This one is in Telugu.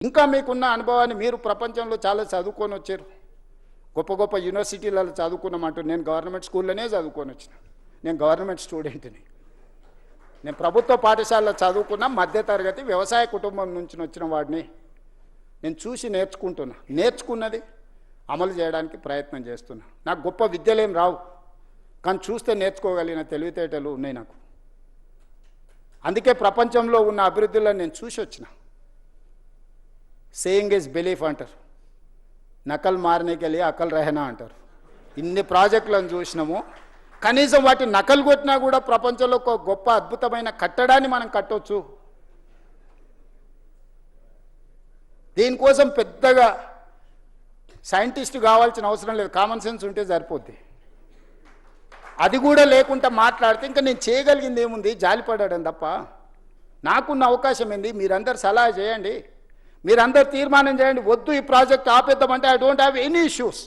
ఇంకా మీకున్న అనుభవాన్ని మీరు ప్రపంచంలో చాలా చదువుకొని వచ్చారు. గొప్ప గొప్ప యూనివర్సిటీలలో చదువుకున్నామంటూ నేను గవర్నమెంట్ స్కూల్లోనే చదువుకొని వచ్చిన. నేను గవర్నమెంట్ స్టూడెంట్ని. నేను ప్రభుత్వ పాఠశాలలో చదువుకున్న మధ్యతరగతి వ్యవసాయ కుటుంబం నుంచి వచ్చిన వాడిని. నేను చూసి నేర్చుకున్నది అమలు చేయడానికి ప్రయత్నం చేస్తున్నా. నాకు గొప్ప విద్యలేం రావు, కానీ చూస్తే నేర్చుకోగలిగిన తెలివితేటలు ఉన్నాయి నాకు. అందుకే ప్రపంచంలో ఉన్న అభివృద్ధిలో నేను చూసి వచ్చిన. సేయింగ్ ఇస్ బిలీఫ్ అంటారు, నకల్ మారనేకి వెళ్ళి అకల్ రహనా అంటారు. ఇన్ని ప్రాజెక్టులను చూసినాము, కనీసం వాటి నకలు కొట్టినా కూడా ప్రపంచంలో ఒక గొప్ప అద్భుతమైన కట్టడాన్ని మనం కట్టవచ్చు. దీనికోసం పెద్దగా సైంటిస్ట్ కావాల్సిన అవసరం లేదు, కామన్ సెన్స్ ఉంటే సరిపోద్ది. అది కూడా లేకుండా మాట్లాడితే ఇంకా నేను చేయగలిగింది ఏముంది, జాలిపడడం తప్ప. నాకున్న అవకాశం ఏంది, మీరందరు సలహా చేయండి, మీరందరు తీర్మానం చేయండి, వద్దు ఈ ప్రాజెక్ట్ ఆపేద్దామంటే I don't have any issues.